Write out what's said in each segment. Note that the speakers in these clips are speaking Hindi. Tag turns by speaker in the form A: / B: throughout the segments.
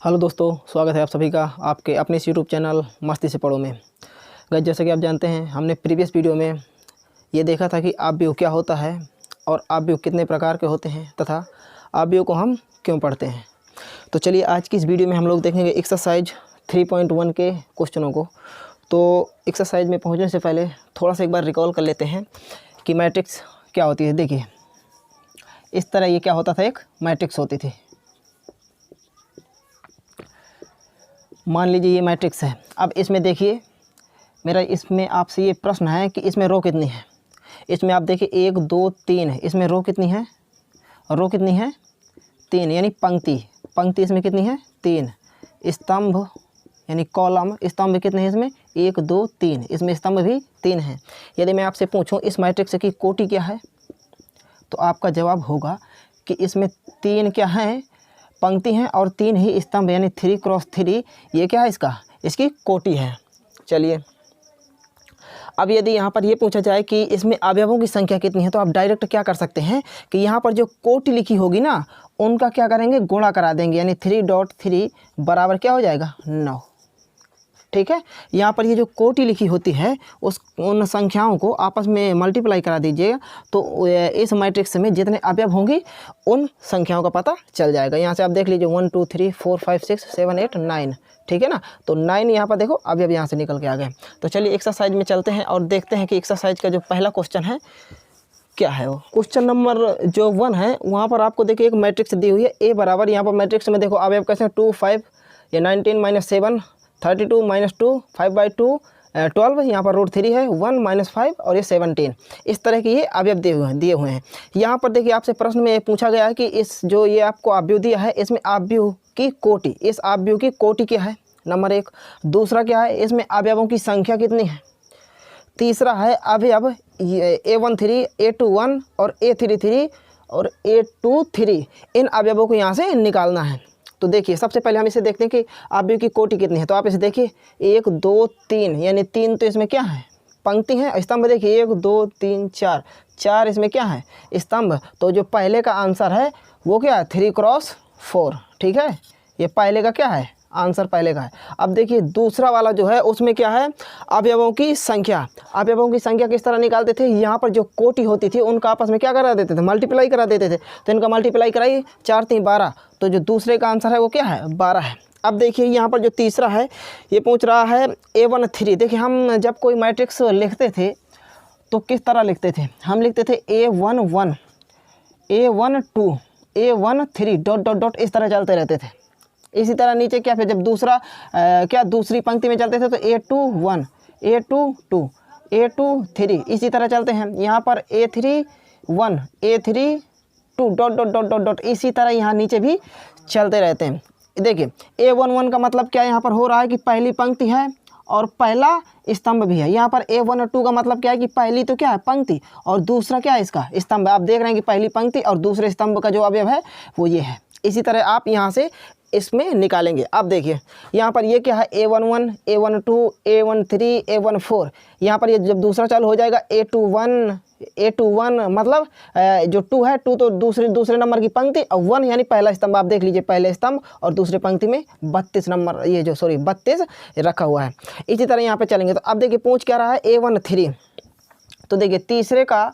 A: हेलो दोस्तों, स्वागत है आप सभी का आपके अपने इस यूट्यूब चैनल मस्ती से पढ़ो में। गाइस, जैसे कि आप जानते हैं, हमने प्रीवियस वीडियो में ये देखा था कि ऑब्जेक्ट क्या होता है और ऑब्जेक्ट कितने प्रकार के होते हैं तथा ऑब्जेक्ट को हम क्यों पढ़ते हैं। तो चलिए आज की इस वीडियो में हम लोग देखेंगे एक्सरसाइज 3.1 के क्वेश्चनों को। तो एक्सरसाइज में पहुँचने से पहले थोड़ा सा एक बार रिकॉल कर लेते हैं कि मैट्रिक्स क्या होती है। देखिए, इस तरह ये क्या होता था, एक मैट्रिक्स होती थी। मान लीजिए ये मैट्रिक्स है। अब इसमें देखिए, मेरा इसमें आपसे ये प्रश्न है कि इसमें रो कितनी है। इसमें आप देखिए 1 2 3 है, इसमें रो कितनी है, रो कितनी है 3, यानी पंक्ति इसमें कितनी है 3। स्तंभ यानी कॉलम, स्तंभ कितने हैं इसमें 1 2 3, इसमें स्तंभ भी 3 हैं। यदि मैं आपसे पूछूं इस मैट्रिक्स की कोटि क्या है, तो आपका जवाब होगा कि इसमें 3 क्या है, पंक्ति हैं और 3 ही स्तंभ, यानी 3 क्रॉस 3 ये क्या है, इसकी कोटि है। चलिए, अब यदि यहाँ पर ये पूछा जाए कि इसमें अवयवों की संख्या कितनी है, तो आप डायरेक्ट क्या कर सकते हैं कि यहाँ पर जो कोटि लिखी होगी ना, उनका क्या करेंगे, गुणा करा देंगे, यानी 3.3 बराबर क्या हो जाएगा 9। ठीक है, यहाँ पर ये जो कोटि लिखी होती है उन संख्याओं को आपस में मल्टीप्लाई करा दीजिएगा, तो इस मैट्रिक्स में जितने अवयव होंगी उन संख्याओं का पता चल जाएगा। यहाँ से आप देख लीजिए 1 2 3 4 5 6 7 8 9, ठीक है ना। तो 9 यहाँ पर देखो अवयव यहाँ से निकल के आ गए। तो चलिए एक्सरसाइज में चलते हैं और देखते हैं कि एक्सरसाइज का जो पहला क्वेश्चन है क्या है। वो क्वेश्चन नंबर जो 1 है, वहाँ पर आपको देखिए एक मैट्रिक्स दी हुई है ए बराबर, यहाँ पर मैट्रिक्स में देखो अवयव कैसे 2 5 या 19 - 7 32 - 2 5/2 12, यहाँ पर √3 है 1 - 5 और ये 17। इस तरह के ये अवयव दिए हुए हैं। यहाँ पर देखिए आपसे प्रश्न में पूछा गया है कि इस जो ये आपको अवयव दिया है, इसमें अवयव की कोटि, इस अवयव की कोटि क्या है, नंबर 1। दूसरा क्या है, इसमें अवयवों की संख्या कितनी है। तीसरा है अवयव A13 A21 और A33 और A23, इन अवयवों को यहाँ से निकालना है। तो देखिए सबसे पहले हम इसे देखते हैं कि अवयव की कोटि कितनी है। तो आप इसे देखिए 1 2 3, यानी 3 तो इसमें क्या है, पंक्ति है। स्तंभ देखिए 1 2 3 4, 4 इसमें क्या है, स्तंभ। तो जो पहले का आंसर है वो क्या है 3 क्रॉस 4, ठीक है। ये पहले का क्या है, आंसर पहले का है। अब देखिए दूसरा वाला जो है उसमें क्या है, अवयवों की संख्या। अवयवों की संख्या किस तरह निकालते थे, यहाँ पर जो कोटि होती थी उनका आपस में क्या करा देते थे, मल्टीप्लाई करा देते थे। तो इनका मल्टीप्लाई कराइए, 4 3 12, तो जो दूसरे का आंसर है वो क्या है 12 है। अब देखिए यहाँ पर जो तीसरा है, ये पूछ रहा है A13। देखिए हम जब कोई मैट्रिक्स लिखते थे तो किस तरह लिखते थे, हम लिखते थे A11 A12 A13 dot dot dot, इस तरह चलते रहते थे। इसी तरह नीचे क्या, फिर जब दूसरा क्या दूसरी पंक्ति में चलते थे तो A21 A22 A23 इसी तरह चलते हैं। यहाँ पर A31 A32 dot dot dot dot dot, इसी तरह यहाँ नीचे भी चलते रहते हैं। देखिए A11 का मतलब क्या यहाँ पर हो रहा है कि पहली पंक्ति है और पहला स्तंभ भी है। यहाँ पर A12 का मतलब क्या है कि पहली तो क्या है पंक्ति और दूसरा क्या है इसका स्तंभ। आप देख रहे हैं कि पहली पंक्ति और दूसरे स्तंभ का जो अवयव है वो ये है। इसी तरह आप यहाँ से इसमें निकालेंगे। अब देखिए यहाँ पर ये क्या है A11 A12 A13 A14, यहाँ पर ये जब दूसरा चालू हो जाएगा A21 मतलब जो 2 है 2 तो दूसरे नंबर की पंक्ति और 1 यानी पहला स्तंभ। आप देख लीजिए पहले स्तंभ और दूसरे पंक्ति में 32 नंबर, ये जो 32 रखा हुआ है। इसी तरह यहाँ पे चलेंगे। तो अब देखिए पूछ क्या रहा है A13, तो देखिए तीसरे का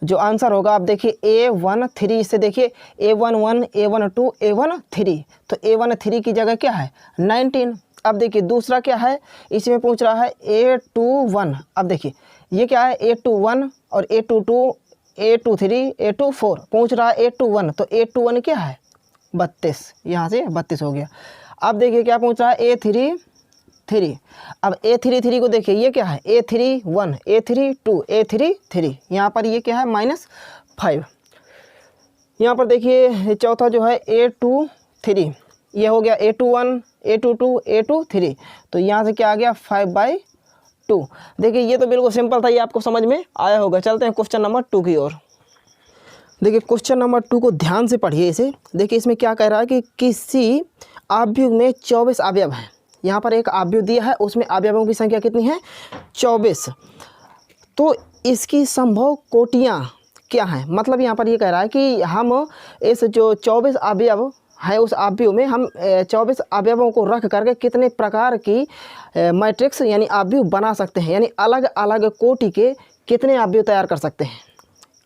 A: जो आंसर होगा, आप देखिए A13 से देखिए A11 A12 A13, तो A13 की जगह क्या है 19। अब देखिए दूसरा क्या है, इसमें पूछ रहा है A21। अब देखिए ये क्या है A21 और A22 A23 A24 पूछ रहा है A21, तो A21 क्या है 32, यहाँ से 32 हो गया। अब देखिए क्या पूछ रहा है A33। अब A33 को देखिए ये क्या है A31 A32 A33, यहाँ पर ये क्या है -5। यहाँ पर देखिए चौथा जो है A23, ये हो गया A21 A22 A23, तो यहाँ से क्या आ गया 5/2। देखिए ये तो बिल्कुल सिंपल था, ये आपको समझ में आया होगा। चलते हैं क्वेश्चन नंबर 2 की ओर। देखिए क्वेश्चन नंबर 2 को ध्यान से पढ़िए इसे। देखिए इसमें क्या कह रहा है कि किसी अवयव में 24 अवयव हैं। यहाँ पर एक अवयव दिया है, उसमें अवयवों की संख्या कितनी है 24, तो इसकी संभव कोटियाँ क्या हैं। मतलब यहाँ पर ये कह रहा है कि हम इस जो 24 अवयव है उस अवयव में हम 24 अवयवों को रख करके कितने प्रकार की मैट्रिक्स यानी अवयव बना सकते हैं, यानी अलग अलग कोटि के कितने अवयव तैयार कर सकते हैं।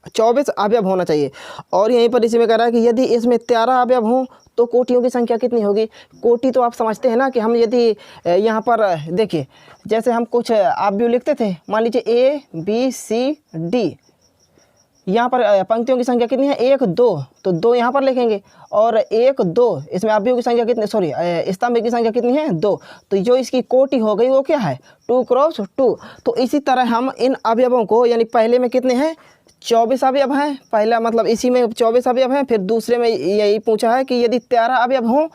A: 24 अवयव होना चाहिए। और यहीं पर इसी में कह रहा है कि यदि इसमें 13 अवयव हों तो कोटियों की संख्या कितनी होगी। कोटि तो आप समझते हैं ना कि हम यदि यहाँ पर देखिए जैसे हम कुछ अवयव लिखते थे, मान लीजिए ABCD, यहाँ पर पंक्तियों की संख्या कितनी है 1 2, तो 2 यहाँ पर लिखेंगे और 1 2 इसमें अवयव की संख्या कितनी, सॉरी स्तंभ की संख्या कितनी है 2, तो जो इसकी कोटि हो गई वो क्या है 2 क्रॉस 2। तो इसी तरह हम इन अवयवों को, यानी पहले में कितने हैं 24 अवयव हैं, पहला मतलब इसी में 24 अवयव हैं, फिर दूसरे में यही पूछा है कि यदि 13 अवयव हों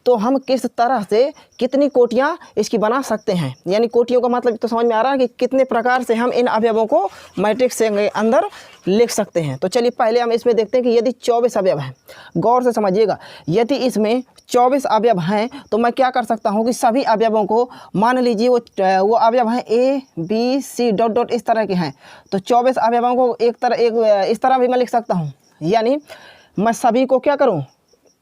A: तो हम किस तरह से कितनी कोटियाँ इसकी बना सकते हैं। यानी कोटियों का मतलब तो समझ में आ रहा है कि कितने प्रकार से हम इन अवयवों को मैट्रिक्स के अंदर लिख सकते हैं। तो चलिए पहले हम इसमें देखते हैं कि यदि 24 अवयव हैं, गौर से समझिएगा, यदि इसमें 24 अवयव हैं तो मैं क्या कर सकता हूँ कि सभी अवयवों को, मान लीजिए वो अवयव हैं ABC डॉट डॉट इस तरह के हैं, तो 24 अवयवों को एक इस तरह भी मैं लिख सकता हूँ। यानी मैं सभी को क्या करूँ,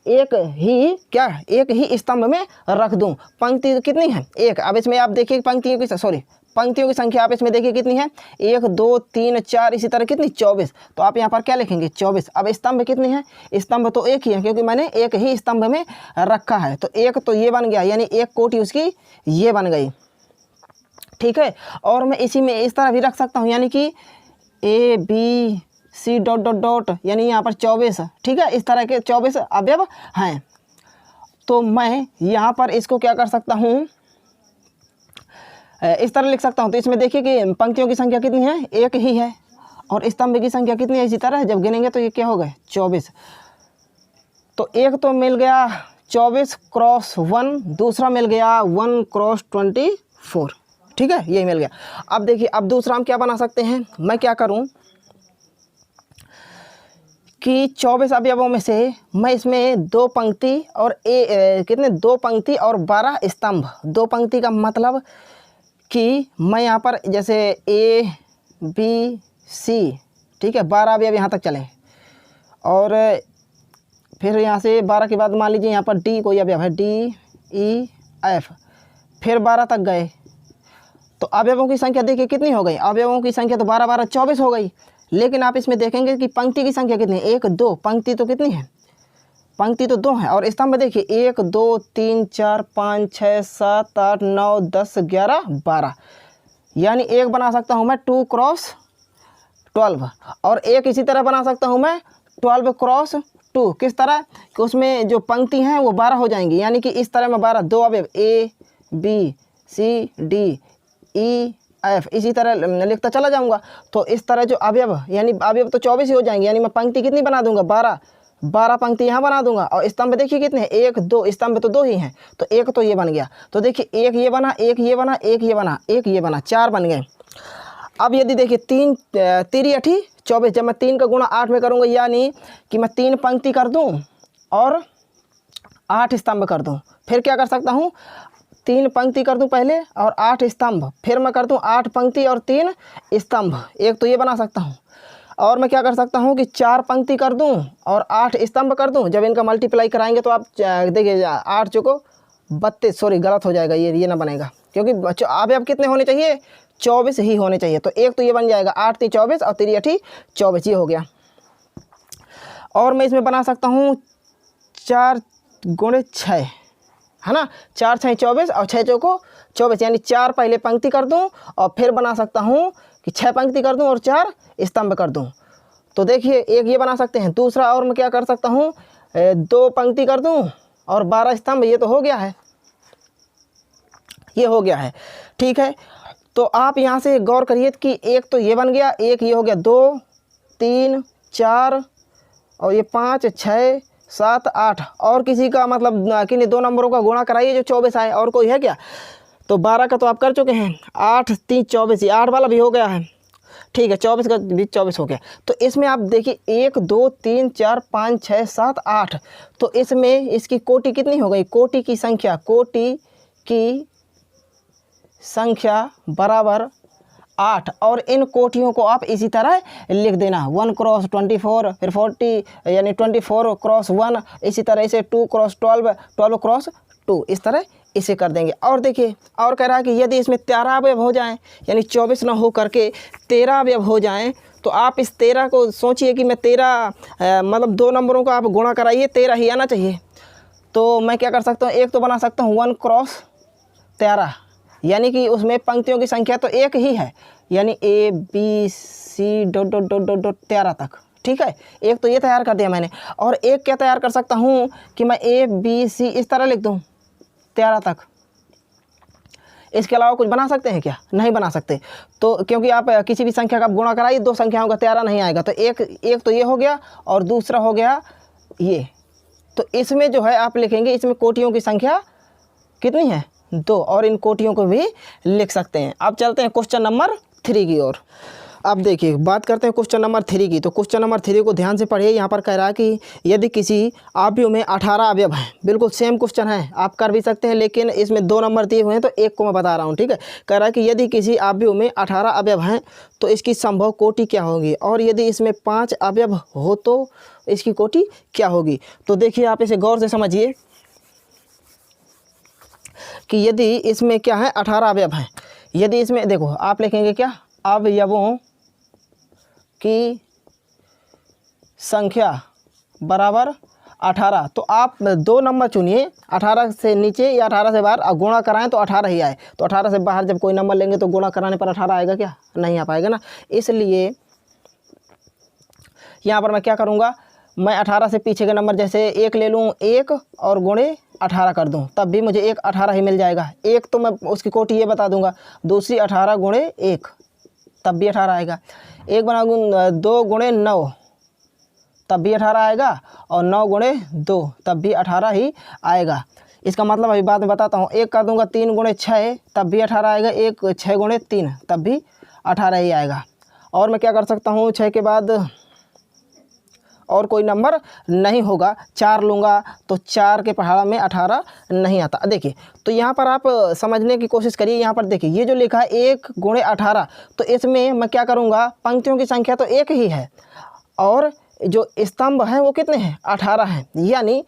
A: एक ही स्तंभ में रख दूं। पंक्ति कितनी है 1। अब इसमें आप देखिए पंक्तियों की संख्या आप इसमें देखिए कितनी है 1 2 3 4, इसी तरह कितनी 24, तो आप यहाँ पर क्या लिखेंगे 24। अब स्तंभ कितने हैं, स्तंभ तो एक ही है क्योंकि मैंने एक ही स्तंभ में रखा है, तो एक तो ये बन गया, यानी एक कोटि उसकी ये बन गई, ठीक है। और मैं इसी में इस तरह भी रख सकता हूँ, यानी कि ABC डॉट डॉट डॉट, यानी यहाँ पर 24, ठीक है, इस तरह के 24 अवयव हैं। तो मैं यहाँ पर इसको क्या कर सकता हूँ, इस तरह लिख सकता हूँ। तो इसमें देखिए कि पंक्तियों की संख्या कितनी है एक ही है और स्तंभ की संख्या कितनी है, इसी तरह जब गिनेंगे तो ये क्या हो गए 24। तो एक तो मिल गया 24 क्रॉस 1, दूसरा मिल गया 1 क्रॉस 24, ठीक है, यही मिल गया। अब देखिए अब दूसरा हम क्या बना सकते हैं, मैं क्या करूँ कि 24 अवयवों में से मैं इसमें 2 पंक्ति और कितने 2 पंक्ति और 12 स्तंभ। 2 पंक्ति का मतलब कि मैं यहाँ पर जैसे ABC, ठीक है, 12 अवयव यहाँ तक चले, और फिर यहाँ से 12 के बाद मान लीजिए यहाँ पर D कोई अवयव है DEF, फिर 12 तक गए, तो अवयवों की संख्या देखिए कितनी हो गई, अवयवों की संख्या तो 12 12 24 हो गई। लेकिन आप इसमें देखेंगे कि पंक्ति की संख्या कितनी है 1 2, पंक्ति तो कितनी है, पंक्ति तो 2 है, और स्तंभ देखिए 1 2 3 4 5 6 7 8 9 10 11 12, यानी एक बना सकता हूँ मैं 2 क्रॉस 12, और एक इसी तरह बना सकता हूँ मैं 12 क्रॉस 2। किस तरह कि उसमें जो पंक्ति हैं वो 12 हो जाएंगी, यानी कि इस तरह में 12, 2 अवयव ABCDEF, इसी तरह लिखता चला जाऊंगा। तो इस तरह जो अवयव, यानी अवयव तो 24 ही हो जाएंगे, यानी मैं पंक्ति कितनी बना दूंगा 12 पंक्ति यहाँ बना दूंगा, और स्तंभ देखिए कितने हैं 1 2, स्तंभ तो 2 ही हैं, तो एक तो ये बन गया। तो देखिए एक ये बना, एक ये बना, एक ये बना, एक ये बना, 4 बन गए। अब यदि देखिए 3 3 8 24, जब मैं 3 का गुणा 8 में करूँगा, यानी कि मैं 3 पंक्ति कर दूँ और 8 स्तंभ कर दूँ। फिर क्या कर सकता हूँ, 3 पंक्ति कर दूं पहले और 8 स्तंभ, फिर मैं कर दूं 8 पंक्ति और 3 स्तंभ, एक तो ये बना सकता हूं। और मैं क्या कर सकता हूं कि 4 पंक्ति कर दूं और 8 स्तंभ कर दूं। जब इनका मल्टीप्लाई कराएंगे तो आप देखिए 8 चौको 32, सॉरी गलत हो जाएगा, ये ना बनेगा, क्योंकि अवयव कितने होने चाहिए 24 ही होने चाहिए। तो एक तो ये बन जाएगा 8 3 24 और 3 8 24, ये हो गया। और मैं इसमें बना सकता हूँ 4 गुणे 6, है ना, 4 6 24 और 6 चौको 24, यानी 4 पहले पंक्ति कर दूं और फिर बना सकता हूं कि 6 पंक्ति कर दूं और 4 स्तंभ कर दूं। तो देखिए एक ये बना सकते हैं। दूसरा और मैं क्या कर सकता हूं, 2 पंक्ति कर दूं और 12 स्तंभ, ये तो हो गया है, ये हो गया है, ठीक है। तो आप यहाँ से गौर करिए कि एक तो ये बन गया, एक ये हो गया, 2 3 4 और ये 5 6 7 8, और किसी का मतलब किन्हीं 2 नंबरों का गुणा कराइए जो 24 आए, और कोई है क्या। तो 12 का तो आप कर चुके हैं, 8 3 24, ये 8 वाला भी हो गया है, ठीक है, 24 का भी 24 हो गया। तो इसमें आप देखिए 1 2 3 4 5 6 7 8, तो इसमें इसकी कोटि कितनी हो गई, कोटि की संख्या बराबर 8 और इन कोटियों को आप इसी तरह लिख देना 1 क्रॉस 24 फिर 40 यानी 24 क्रॉस 1 इसी तरह से 2 क्रॉस 12 12 क्रॉस 2 इस तरह इसे कर देंगे। और देखिए और कह रहा है कि यदि इसमें 13 अवयव हो जाएं यानी 24 ना हो करके 13 अवयव हो जाएं तो आप इस 13 को सोचिए कि मैं 13 मतलब 2 नंबरों को आप गुणा कराइए 13 ही आना चाहिए। तो मैं क्या कर सकता हूँ, एक तो बना सकता हूँ 1 क्रॉस 13 यानी कि उसमें पंक्तियों की संख्या तो एक ही है यानी ABC dot dot dot dot dot 13 तक। ठीक है, एक तो ये तैयार कर दिया मैंने। और एक क्या तैयार कर सकता हूँ कि मैं ABC इस तरह लिख दूँ 13 तक। इसके अलावा कुछ बना सकते हैं क्या? नहीं बना सकते। तो क्योंकि आप किसी भी संख्या का आप गुणा कराइए 2 संख्याओं का 13 नहीं आएगा। तो एक तो ये हो गया और दूसरा हो गया ये। तो इसमें जो है आप लिखेंगे इसमें कोटियों की संख्या कितनी है 2 और इन कोटियों को भी लिख सकते हैं। अब चलते हैं क्वेश्चन नंबर 3 की ओर। अब देखिए बात करते हैं क्वेश्चन नंबर 3 की। तो क्वेश्चन नंबर 3 को ध्यान से पढ़िए। यहाँ पर कह रहा है कि यदि किसी अवयव में 18 अवयव हैं, बिल्कुल सेम क्वेश्चन है, आप कर भी सकते हैं लेकिन इसमें 2 नंबर दिए हुए हैं तो एक को मैं बता रहा हूँ। ठीक है, कह रहा है कि यदि किसी अवयव में 18 अवयव हैं तो इसकी संभव कोटि क्या होगी, और यदि इसमें 5 अवयव हो तो इसकी कोटि क्या होगी। तो देखिए आप इसे गौर से समझिए कि यदि इसमें क्या है 18 अवयव हैं, यदि इसमें देखो आप लिखेंगे क्या अवयवों की संख्या बराबर 18। तो आप 2 नंबर चुनिए 18 से नीचे या 18 से बाहर, और गुणा कराएं तो 18 ही आए। तो 18 से बाहर जब कोई नंबर लेंगे तो गुणा कराने पर 18 आएगा क्या? नहीं आ पाएगा ना। इसलिए यहाँ पर मैं क्या करूँगा, मैं 18 से पीछे के नंबर जैसे 1 ले लूँ 1 और गुणे 18 कर दूँ तब भी मुझे 18 ही मिल जाएगा। एक तो मैं उसकी कोटि ये बता दूंगा, दूसरी 18 गुणे 1 तब भी 18 आएगा। एक बना 2 गुणे 9 तब भी 18 आएगा, और 9 गुणे 2 तब भी 18 ही आएगा। इसका मतलब अभी बाद में बताता हूँ। एक कर दूंगा 3 गुणे 6 तब भी 18 आएगा, एक 6 गुणे 3 तब भी 18 ही आएगा। और मैं क्या कर सकता हूँ 6 के बाद और कोई नंबर नहीं होगा, 4 लूँगा तो 4 के पहाड़ा में 18 नहीं आता। देखिए तो यहाँ पर आप समझने की कोशिश करिए। यहाँ पर देखिए ये जो लिखा है 1 गुणे 18, तो इसमें मैं क्या करूँगा, पंक्तियों की संख्या तो एक ही है और जो स्तंभ हैं वो कितने हैं 18 हैं, यानी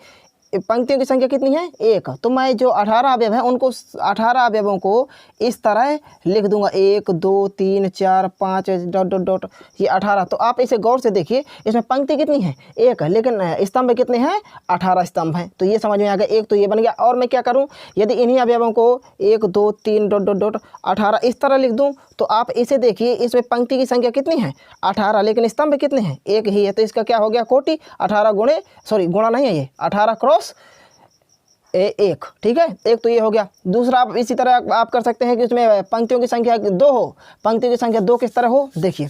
A: पंक्तियों की संख्या कितनी है 1। तो मैं जो 18 अवयव हैं उनको 18 अवयवों को इस तरह लिख दूंगा 1 2 3 4 5 डॉट डॉट डॉट ये 18। तो आप इसे गौर से देखिए, इसमें पंक्ति कितनी है 1 है लेकिन स्तंभ कितने हैं 18 स्तंभ हैं। तो ये समझ में आ गया, एक तो ये बन गया। और मैं क्या करूँ, यदि इन्हीं अवयवों को 1 2 3 डॉट डॉट डॉट 18 इस तरह लिख दूँ तो आप इसे देखिए, इसमें पंक्ति की संख्या कितनी है 18 लेकिन स्तंभ कितने हैं एक ही है। तो इसका क्या हो गया कोटि 18 गुणे गुणा नहीं है ये 18 क्रॉस 1। ठीक है, एक तो ये हो गया। दूसरा आप इसी तरह आप कर सकते हैं कि उसमें पंक्तियों की संख्या 2 हो। पंक्तियों की संख्या 2 किस तरह हो, देखिए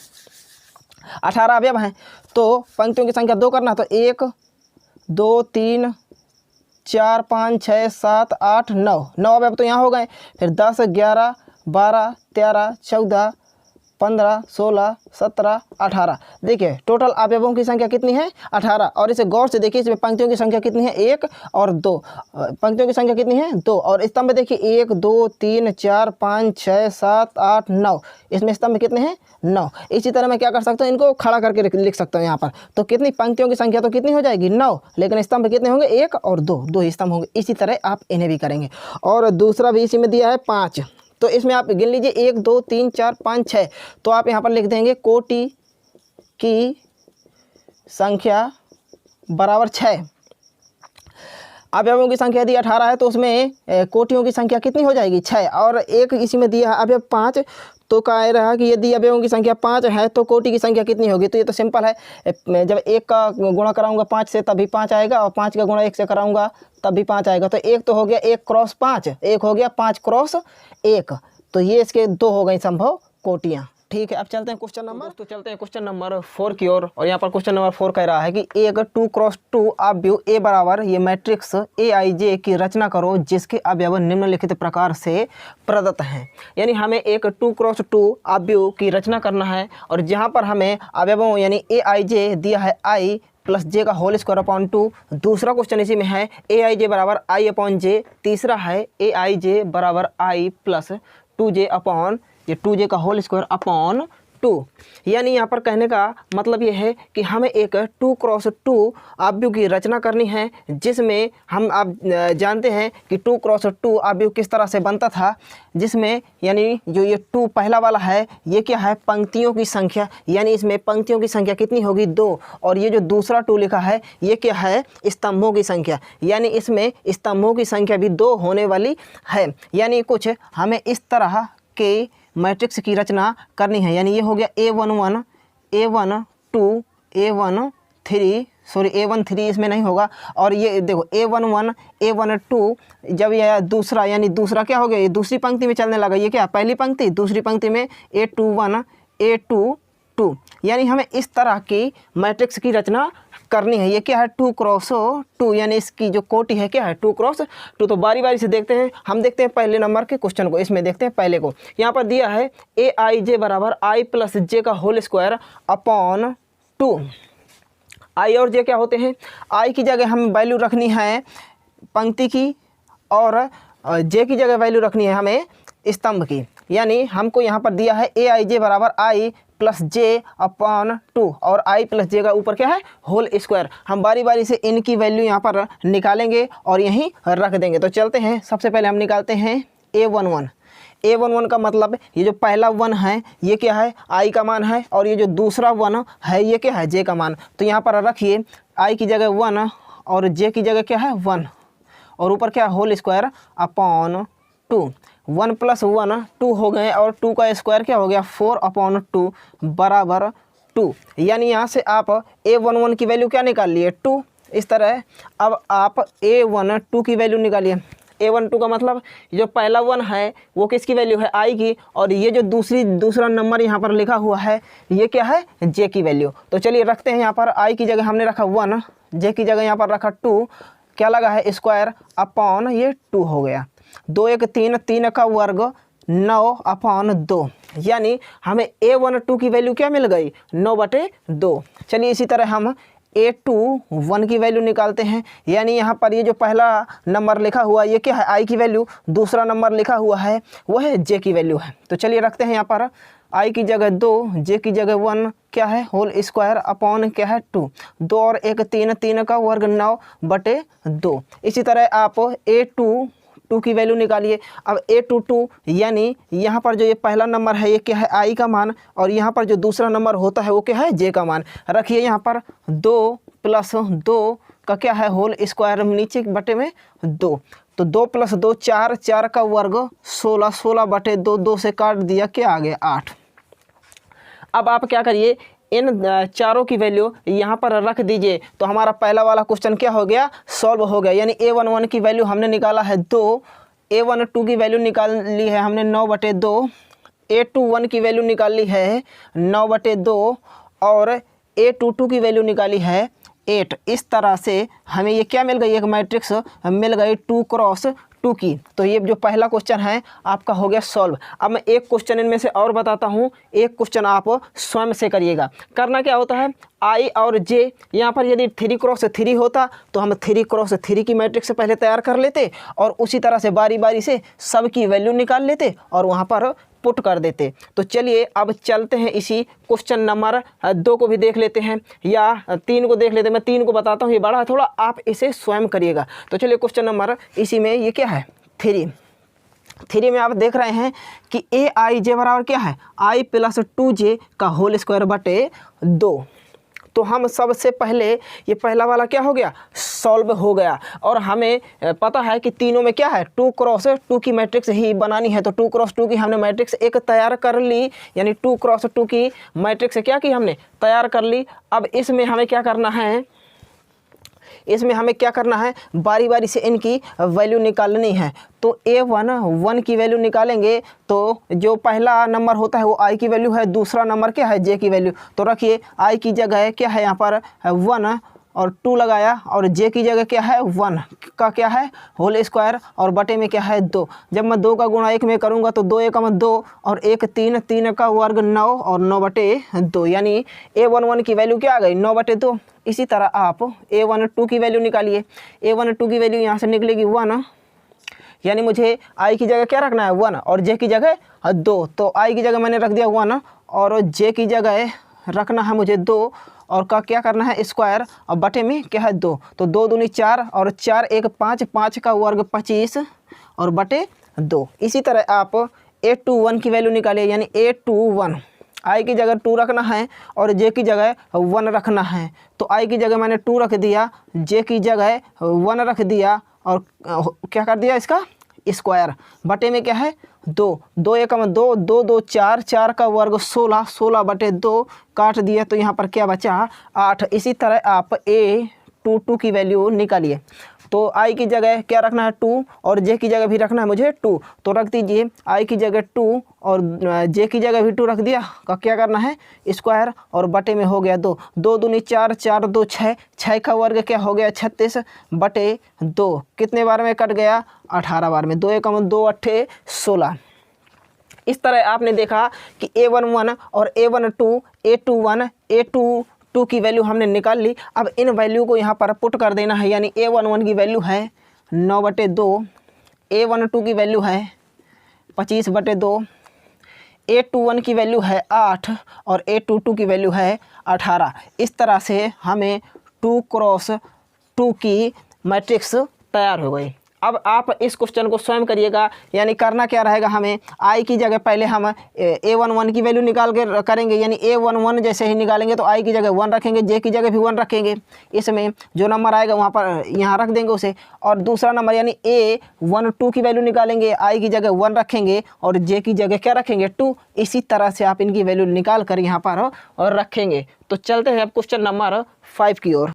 A: 18 अवयव हैं तो पंक्तियों की संख्या 2 करना, तो 1 2 3 4 5 6 7 8 9 अवयव तो यहाँ हो गए। फिर 10 11 12 13 14 15 16 17 18। देखिए टोटल अवयवों की संख्या कितनी है 18। और इसे गौर से देखिए, इसमें पंक्तियों की संख्या कितनी है 1 और 2, पंक्तियों की संख्या कितनी है 2, और स्तंभ देखिए 1 2 3 4 5 6 7 8 9, इसमें स्तंभ कितने हैं 9। इसी तरह मैं क्या कर सकता हूँ, इनको खड़ा करके लिख सकता हूँ यहाँ पर। तो कितनी पंक्तियों की संख्या तो कितनी हो जाएगी 9, लेकिन स्तंभ कितने होंगे 1 और 2 ही स्तंभ होंगे। इसी तरह आप इन्हें भी करेंगे। और दूसरा भी इसी में दिया है 5, तो इसमें आप गिन लीजिए 1 2 3 4 5 6। तो आप यहाँ पर लिख देंगे कोटि की संख्या बराबर 6। अवयवों की संख्या यदि 18 है तो उसमें कोटियों की संख्या कितनी हो जाएगी 6। और एक इसी में दिया है अवयव 5, तो कह रहा कि यदि अवयवों की संख्या 5 है तो कोटि की संख्या कितनी होगी। तो ये तो सिंपल है, जब 1 का गुणा कराऊंगा 5 से तभी 5 आएगा, और 5 का गुणा 1 से कराऊंगा तब भी 5 आएगा। तो एक तो हो गया 1 क्रॉस 5, एक हो गया 5 क्रॉस 1। तो ये इसके 2 हो गई संभव कोटियाँ। ठीक है, अब चलते हैं क्वेश्चन नंबर, तो चलते हैं क्वेश्चन नंबर 4 की ओर। और यहाँ पर क्वेश्चन नंबर 4 कह रहा है कि एक 2 क्रॉस 2 अवयव ए बराबर ये मैट्रिक्स AIJ की रचना करो जिसके अवयव निम्नलिखित प्रकार से प्रदत्त हैं। यानी हमें एक 2 क्रॉस 2 अवयव की रचना करना है, और जहाँ पर हमें अवयवों यानी AIJ दिया है I प्लस जे का होल स्क्वायर अपॉन 2। दूसरा क्वेश्चन इसी में है AIJ बराबर I अपॉन जे। तीसरा है AIJ बराबर I प्लस 2J अपॉन ये 2j का होल स्क्वायर अपॉन 2। यानी यहाँ पर कहने का मतलब ये है कि हमें एक 2x2 आव्यूह की रचना करनी है, जिसमें हम आप जानते हैं कि 2x2 आव्यूह किस तरह से बनता था, जिसमें यानी जो ये 2 पहला वाला है ये क्या है, पंक्तियों की संख्या, यानी इसमें पंक्तियों की संख्या कितनी होगी 2, और ये जो दूसरा 2 लिखा है ये क्या है, स्तंभों की संख्या, यानी इसमें स्तंभों की संख्या भी 2 होने वाली है। यानी कुछ हमें इस तरह के मैट्रिक्स की रचना करनी है। यानी ये हो गया A11 A12 A13 sorry A13 इसमें नहीं होगा, और ये देखो A11 A12 जब यह दूसरा यानी दूसरा क्या हो गया, ये दूसरी पंक्ति में चलने लगा, ये क्या पहली पंक्ति, दूसरी पंक्ति में A21 A22, यानी हमें इस तरह की मैट्रिक्स की रचना करनी है। ये क्या है 2x2, यानी इसकी जो कोटि है क्या है 2x2। तो बारी बारी से देखते हैं, हम देखते हैं पहले नंबर के क्वेश्चन को, इसमें देखते हैं पहले को। यहाँ पर दिया है aij बराबर i प्लस जे का होल स्क्वायर अपॉन 2। आई और जे क्या होते हैं, आई की जगह हमें वैल्यू रखनी है पंक्ति की, और जे की जगह वैल्यू रखनी है हमें स्तंभ की। यानी हमको यहाँ पर दिया है aij बराबर i प्लस जे अपॉन 2, और i प्लस जे का ऊपर क्या है होल स्क्वायर। हम बारी बारी से इनकी वैल्यू यहाँ पर निकालेंगे और यहीं रख देंगे। तो चलते हैं, सबसे पहले हम निकालते हैं A11 का मतलब ये जो पहला 1 है ये क्या है i का मान है, और ये जो दूसरा 1 है ये क्या है j का मान। तो यहाँ पर रखिए i की जगह 1 और j की जगह क्या है 1, और ऊपर क्या होल स्क्वायर अपॉन 2। 1 + 1 2 हो गए, और 2 का स्क्वायर क्या हो गया 4/2 बराबर 2। यानी यहाँ से आप A11 की वैल्यू क्या निकाल लिए 2। इस तरह अब आप A12 की वैल्यू निकालिए। A12 का मतलब जो पहला 1 है वो किसकी वैल्यू है i की, और ये जो दूसरा नंबर यहाँ पर लिखा हुआ है ये क्या है j की वैल्यू। तो चलिए रखते हैं, यहाँ पर i की जगह हमने रखा 1, j की जगह यहाँ पर रखा 2, क्या लगा है स्क्वायर अपॉन ये 2 हो गया। 2 1 3, 3 का वर्ग 9/2, यानी हमें A12 की वैल्यू क्या मिल गई 9/2। चलिए इसी तरह हम A21 की वैल्यू निकालते हैं। यानी यहाँ पर ये जो पहला नंबर लिखा हुआ ये क्या है i की वैल्यू, दूसरा नंबर लिखा हुआ है वो है j की वैल्यू है। तो चलिए रखते हैं यहाँ पर i की जगह 2, j की जगह 1, क्या है होल स्क्वायर अपॉन क्या है 2। 2 और 1 3, 3 का वर्ग 9/2। इसी तरह आप A22 की वैल्यू निकालिए। अब A22 यानी यहाँ पर जो ये पहला नंबर है ये क्या है i का मान, और यहाँ पर जो दूसरा नंबर होता है वो क्या है j का मान। रखिए यहाँ पर 2 + 2 का क्या है होल स्क्वायर नीचे बटे में 2। तो 2 + 2 4, 4 का वर्ग 16, 16/2, 2 से काट दिया क्या आ गया 8। अब आप क्या करिए इन चारों की वैल्यू यहाँ पर रख दीजिए, तो हमारा पहला वाला क्वेश्चन क्या हो गया सॉल्व हो गया। यानी A11 की वैल्यू हमने निकाला है 2, A12 की वैल्यू निकाल ली है हमने 9/2, A21 की वैल्यू निकाल ली है 9/2, और A22 की वैल्यू निकाली है 8। इस तरह से हमें ये क्या मिल गई, एक मैट्रिक्स मिल गई 2x2 की। तो ये जो पहला क्वेश्चन है आपका हो गया सॉल्व। अब मैं एक क्वेश्चन इनमें से और बताता हूँ, एक क्वेश्चन आप स्वयं से करिएगा। करना क्या होता है i और j, यहाँ पर यदि 3x3 होता तो हम 3x3 की मैट्रिक्स पहले तैयार कर लेते, और उसी तरह से बारी बारी से सब की वैल्यू निकाल लेते और वहाँ पर पुट कर देते। तो चलिए अब चलते हैं इसी क्वेश्चन नंबर 2 को भी देख लेते हैं, या 3 को देख लेते हैं। मैं 3 को बताता हूँ, ये बड़ा है थोड़ा, आप इसे स्वयं करिएगा। तो चलिए क्वेश्चन नंबर इसी में ये क्या है 3 में आप देख रहे हैं कि aij बराबर क्या है i + 2j का होल स्क्वायर बटे 2। तो हम सबसे पहले ये पहला वाला क्या हो गया सॉल्व हो गया, और हमें पता है कि तीनों में क्या है 2x2 की मैट्रिक्स ही बनानी है। तो 2x2 की हमने मैट्रिक्स एक तैयार कर ली, यानी 2x2 की मैट्रिक्स क्या की हमने तैयार कर ली। अब इसमें हमें क्या करना है, बारी बारी से इनकी वैल्यू निकालनी है। तो A11 की वैल्यू निकालेंगे, तो जो पहला नंबर होता है वो i की वैल्यू है, दूसरा नंबर क्या है j की वैल्यू। तो रखिए i की जगह क्या है यहाँ पर 1 और 2 लगाया, और j की जगह क्या है 1 का क्या है होल स्क्वायर, और बटे में क्या है 2। जब मैं 2 का गुणा 1 में करूँगा तो 2 1 2 और 1 3, 3 का वर्ग 9 और 9/2, यानी A11 की वैल्यू क्या आ गई 9/2। इसी तरह आप A12 की वैल्यू निकालिए। A12 की वैल्यू यहाँ से निकलेगी 1, यानी मुझे आई की जगह क्या रखना है 1 और जे की जगह 2। तो आई की जगह मैंने रख दिया 1 और जे की जगह रखना है मुझे 2 और का क्या करना है स्क्वायर और बटे में क्या है 2। तो 2 दूनी 4 और 4 1 5, 5 का वर्ग 25 और बटे 2। इसी तरह आप A21 की वैल्यू निकालिए, यानी A21 आई की जगह 2 रखना है और जे की जगह 1 रखना है। तो आई की जगह मैंने 2 रख दिया, जे की जगह 1 रख दिया और क्या कर दिया इसका स्क्वायर बटे में क्या है 2। 2 1 2, 2 2 4, 4 का वर्ग 16, 16 बटे 2 काट दिया तो यहाँ पर क्या बचा 8। इसी तरह आप A22 की वैल्यू निकालिए। तो आई की जगह क्या रखना है 2 और जे की जगह भी रखना है मुझे 2। तो रख दीजिए आई की जगह 2 और जे की जगह भी 2 रख दिया का क्या करना है स्क्वायर और बटे में हो गया 2। 2 दूनी 4, 4 2 6, 6 का वर्ग क्या हो गया 36 बटे 2। कितने बार में कट गया 18 बार में। 2 1 2 8 16। इस तरह आपने देखा कि A11 और A12 A21 A22 की वैल्यू हमने निकाल ली। अब इन वैल्यू को यहाँ पर पुट कर देना है, यानी A11 की वैल्यू है 9/2, A12 की वैल्यू है 25/2, A21 की वैल्यू है 8 और A22 की वैल्यू है 18। इस तरह से हमें 2 क्रॉस 2 की मैट्रिक्स तैयार हो गई। अब आप इस क्वेश्चन को स्वयं करिएगा, यानी करना क्या रहेगा हमें आई की जगह पहले हम A11 की वैल्यू निकाल के करेंगे, यानी A11 जैसे ही निकालेंगे तो आई की जगह 1 रखेंगे, जे की जगह भी 1 रखेंगे। इसमें जो नंबर आएगा वहाँ पर यहाँ रख देंगे उसे। और दूसरा नंबर यानी A12 की वैल्यू निकालेंगे, आई की जगह 1 रखेंगे और जे की जगह क्या रखेंगे 2। इसी तरह से आप इनकी वैल्यू निकाल कर यहाँ पर और रखेंगे। तो चलते हैं अब क्वेश्चन नंबर 5 की ओर।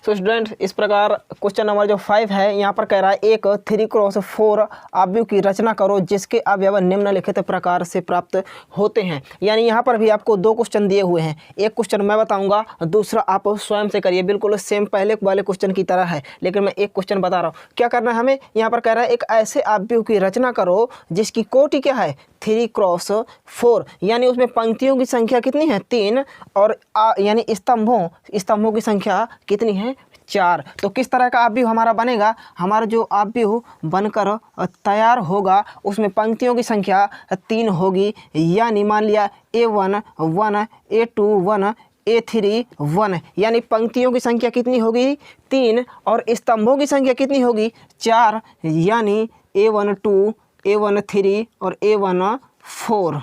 A: तो स्टूडेंट इस प्रकार क्वेश्चन नंबर जो 5 है यहाँ पर कह रहा है एक 3x4 अवयव की रचना करो जिसके अवयव निम्नलिखित प्रकार से प्राप्त होते हैं। यानी यहाँ पर भी आपको 2 क्वेश्चन दिए हुए हैं, एक क्वेश्चन मैं बताऊंगा, दूसरा आप स्वयं से करिए। बिल्कुल सेम पहले वाले क्वेश्चन की तरह है, लेकिन मैं एक क्वेश्चन बता रहा हूँ। क्या करना है हमें, यहाँ पर कह रहा है एक ऐसे अवयव की रचना करो जिसकी कोटि क्या है 3x4, यानी उसमें पंक्तियों की संख्या कितनी है 3 और यानी स्तंभों की संख्या कितनी है 4। तो किस तरह का अवयव हमारा बनेगा, हमारा जो अवयव बनकर तैयार होगा उसमें पंक्तियों की संख्या 3 होगी। यानी मान लिया A1 1, A2 1, A3 1, यानी पंक्तियों की संख्या कितनी होगी 3 और स्तंभों की संख्या कितनी होगी 4, यानी A12 A13 और A14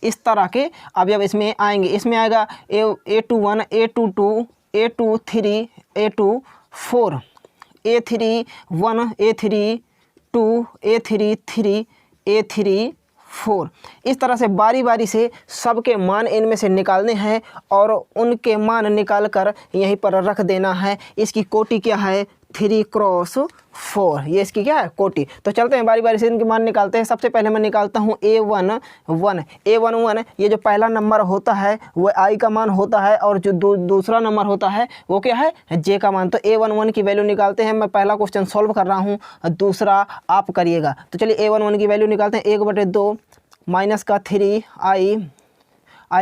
A: इस तरह के अवयव इसमें आएंगे। इसमें आएगा A21 A22 A23 A24 A31 A32 A33 A34। इस तरह से बारी बारी से सबके मान इनमें से निकालने हैं और उनके मान निकाल कर यहीं पर रख देना है। इसकी कोटि क्या है 3x4, ये इसकी क्या है कोटि। तो चलते हैं बारी बारी से इनके मान निकालते हैं। सबसे पहले मैं निकालता हूँ A11 ये जो पहला नंबर होता है वो आई का मान होता है और जो दूसरा नंबर होता है वो क्या है जे का मान। तो A11 की वैल्यू निकालते हैं। मैं पहला क्वेश्चन सॉल्व कर रहा हूँ, दूसरा आप करिएगा। तो चलिए A11 की वैल्यू निकालते हैं। 1/2 माइनस का 3 आई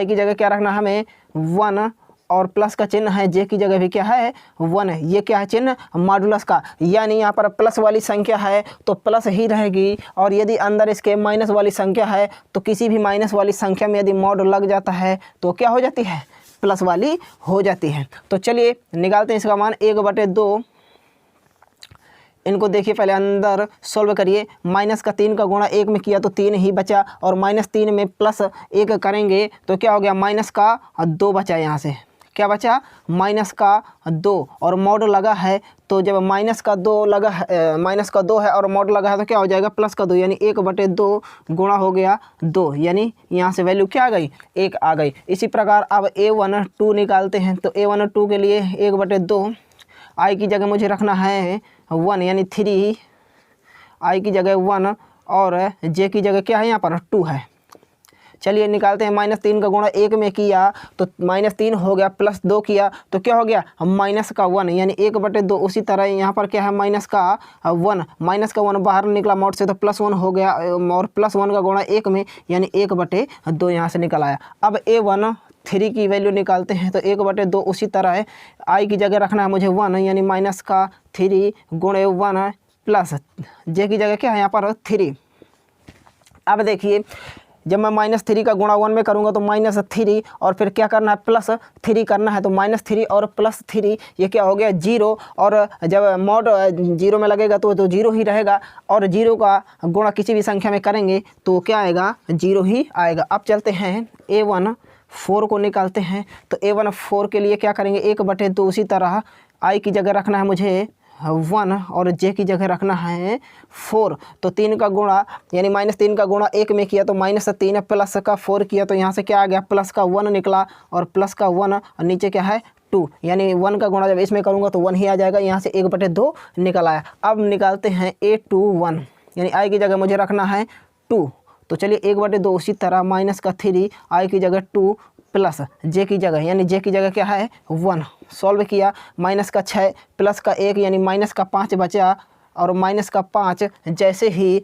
A: की जगह क्या रखना है हमें 1 और प्लस का चिन्ह है, जे की जगह भी क्या है 1। ये क्या है चिन्ह मॉडुलस का, यानी यहाँ पर प्लस वाली संख्या है तो प्लस ही रहेगी और यदि अंदर इसके माइनस वाली संख्या है तो किसी भी माइनस वाली संख्या में यदि मॉड लग जाता है तो क्या हो जाती है प्लस वाली हो जाती है। तो चलिए निकालते हैं इसका मान 1/2। इनको देखिए पहले अंदर सॉल्व करिए। माइनस का 3 का गुणा 1 में किया तो 3 ही बचा और -3 में +1 करेंगे तो क्या हो गया -2 बचा। यहाँ से क्या बचा -2 और मॉड लगा है तो जब -2 है और मॉड लगा है तो क्या हो जाएगा +2, यानी 1/2 गुणा हो गया 2, यानी यहाँ से वैल्यू क्या आ गई 1 आ गई। इसी प्रकार अब A12 निकालते हैं। तो A12 के लिए 1/2 आई की जगह मुझे रखना है 1, यानी 3 आई की जगह 1 और जे की जगह क्या है यहाँ पर 2 है। चलिए निकालते हैं। -3 का गुणा 1 में किया तो -3 हो गया, +2 किया तो क्या हो गया -1, यानी 1/2। उसी तरह यहाँ पर क्या है -1 बाहर निकला मॉड से तो +1 हो गया और +1 का गुणा 1 में यानी 1/2 यहाँ से निकल आया। अब 3 की वैल्यू निकालते हैं तो 1/2 उसी तरह है। आई की जगह रखना है मुझे 1 यानी माइनस का 3 गुणे 1 प्लस जे की जगह क्या है यहाँ पर 3। अब देखिए जब मैं -3 का गुणा 1 में करूँगा तो -3 और फिर क्या करना है +3 करना है, तो -3 और +3 ये क्या हो गया 0, और जब मॉड 0 में लगेगा तो 0 ही रहेगा, और 0 का गुणा किसी भी संख्या में करेंगे तो क्या आएगा 0 ही आएगा। अब चलते हैं A1 4 को निकालते हैं, तो A1 4 के लिए क्या करेंगे 1/2 उसी तरह आई की जगह रखना है मुझे 1 और जे की जगह रखना है 4, तो 3 का गुणा यानी -3 का गुणा 1 में किया तो -3 प्लस का 4 किया तो यहाँ से क्या आ गया प्लस का 1 निकला, और प्लस का 1 और नीचे क्या है 2, यानी 1 का गुणा जब इसमें करूँगा तो 1 ही आ जाएगा, यहाँ से 1/2 निकल आया। अब निकालते हैं A21 यानी आई की जगह मुझे रखना है 2, तो चलिए 1/2 उसी तरह -3 आई की जगह 2 प्लस जे की जगह यानी जे की जगह क्या है 1, सॉल्व किया -6 प्लस का 1 यानी -5 बचा, और -5 जैसे ही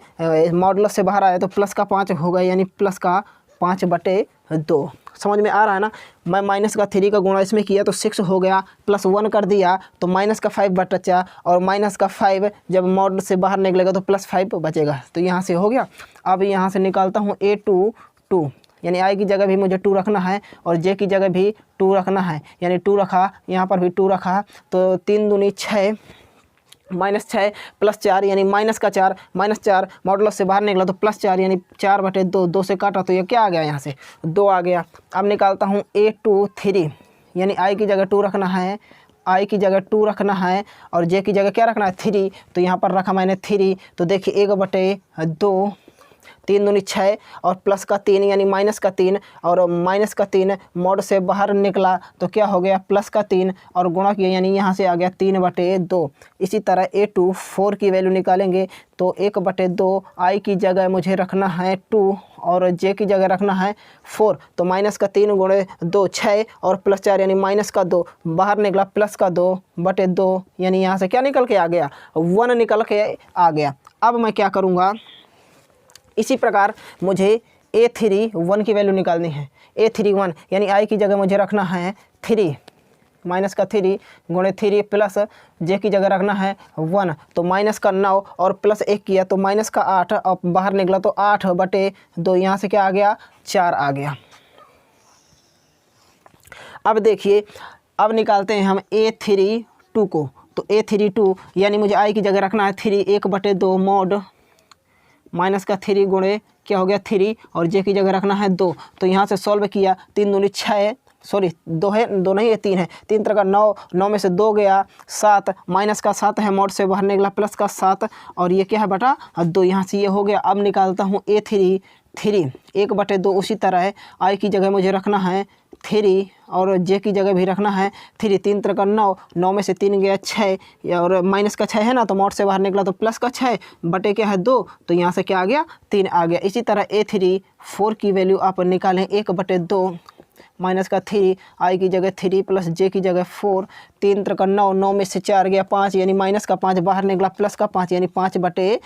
A: मॉडुलस से बाहर आया तो +5 होगा यानी +5/2। समझ में आ रहा है ना। मैं -3 का गुणा इसमें किया तो 6 हो गया, +1 कर दिया तो -5 बचा, और -5 जब मॉडुलस से बाहर निकलेगा तो +5 बचेगा, तो यहाँ से हो गया। अब यहाँ से निकालता हूँ A22 यानी आई की जगह भी मुझे 2 रखना है और जे की जगह भी 2 रखना है, यानी 2 रखा, यहाँ पर भी 2 रखा, तो 3 दूनी 6 -6 +4 यानी -4 -4 मॉडुलस से बाहर निकला तो +4 यानी 4/2, 2 से काटा तो ये क्या आ गया यहाँ से 2 आ गया। अब निकालता हूँ A23 यानी आई की जगह 2 रखना है, आई की जगह 2 रखना है और जे की जगह क्या रखना है 3, तो यहाँ पर रखा मैंने 3, तो देखिए 1/2 3 दूनी 6 और प्लस का 3 यानी -3 और -3 मॉड से बाहर निकला तो क्या हो गया +3 और गुणा किया यानी यहाँ से आ गया 3/2। इसी तरह A24 की वैल्यू निकालेंगे तो 1/2 आई की जगह मुझे रखना है 2 और जे की जगह रखना है 4, तो -3 गुणे 2 6 और +4 यानी -2 बाहर निकला +2/2 यानी यहाँ से क्या निकल के आ गया 1 निकल के आ गया। अब मैं क्या करूँगा, इसी प्रकार मुझे A31 की वैल्यू निकालनी है। A31 यानी आई की जगह मुझे रखना है 3 -3 गुणे 3 प्लस जे की जगह रखना है 1, तो -9 और +1 किया तो -8 और बाहर निकला तो 8/2, यहाँ से क्या आ गया 4 आ गया। अब देखिए अब निकालते हैं हम A32 को, तो A32 यानी मुझे आई की जगह रखना है 3 1/2 मॉड -3 गुणे क्या हो गया 3 और जे की जगह रखना है 2, तो यहाँ से सॉल्व किया 3 दूनी 6 सॉरी 2 है 2 नहीं है 3 है, 3 3 का 9 9 में से 2 गया 7 -7 है मॉड से बाहर निकला +7 और ये क्या है बटा 2, यहाँ से ये हो गया। अब निकालता हूँ A33 1/2 उसी तरह है, आई की जगह मुझे रखना है 3 और जे की जगह भी रखना है 3 3 3 का 9 9 में से 3 गया 6 और -6 है ना, तो मॉड से बाहर निकला तो +6 बटे क्या है 2, तो यहाँ से क्या आ गया 3 आ गया। इसी तरह A34 की वैल्यू आप निकालें 1/2 -3 आई की जगह 3 प्लस जे की जगह 4 3 3 का 9 9 में से 4 गया 5 यानी -5 बाहर निकला +5 यानी 5/2।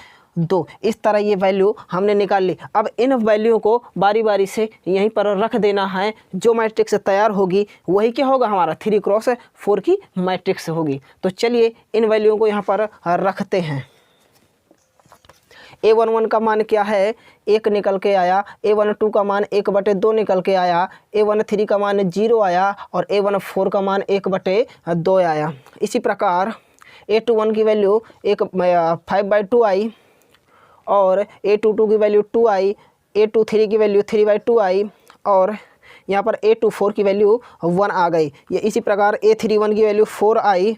A: इस तरह ये वैल्यू हमने निकाल ली। अब इन वैल्यू को बारी बारी से यहीं पर रख देना है, जो मैट्रिक्स तैयार होगी वही क्या होगा हमारा 3x4 की मैट्रिक्स होगी। तो चलिए इन वैल्यू को यहाँ पर रखते हैं। A11 का मान क्या है 1 निकल के आया, A12 का मान 1/2 निकल के आया, A13 का मान 0 आया और A14 का मान 1/2 आया। इसी प्रकार A21 की वैल्यू 5/2 आई और A22 की वैल्यू 2 आई, A23 की वैल्यू 3/2 आई और यहाँ पर A24 की वैल्यू 1 आ गई। ये इसी प्रकार A31 की वैल्यू 4 आई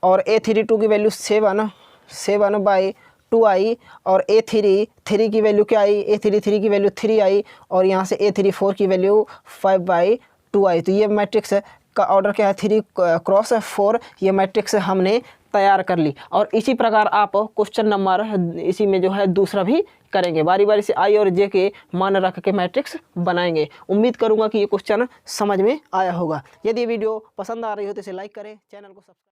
A: और A32 की वैल्यू 7/2 आई और A33 की वैल्यू क्या आई, A33 की वैल्यू 3 आई और यहाँ से A34 की वैल्यू 5/2 आई। तो ये मैट्रिक्स का ऑर्डर क्या है 3x4, ये मैट्रिक्स हमने तैयार कर ली। और इसी प्रकार आप क्वेश्चन नंबर इसी में जो है दूसरा भी करेंगे, बारी बारी से आई और जे के मान रख के मैट्रिक्स बनाएंगे। उम्मीद करूंगा कि ये क्वेश्चन समझ में आया होगा। यदि वीडियो पसंद आ रही हो तो इसे लाइक करें, चैनल को सब्सक्राइब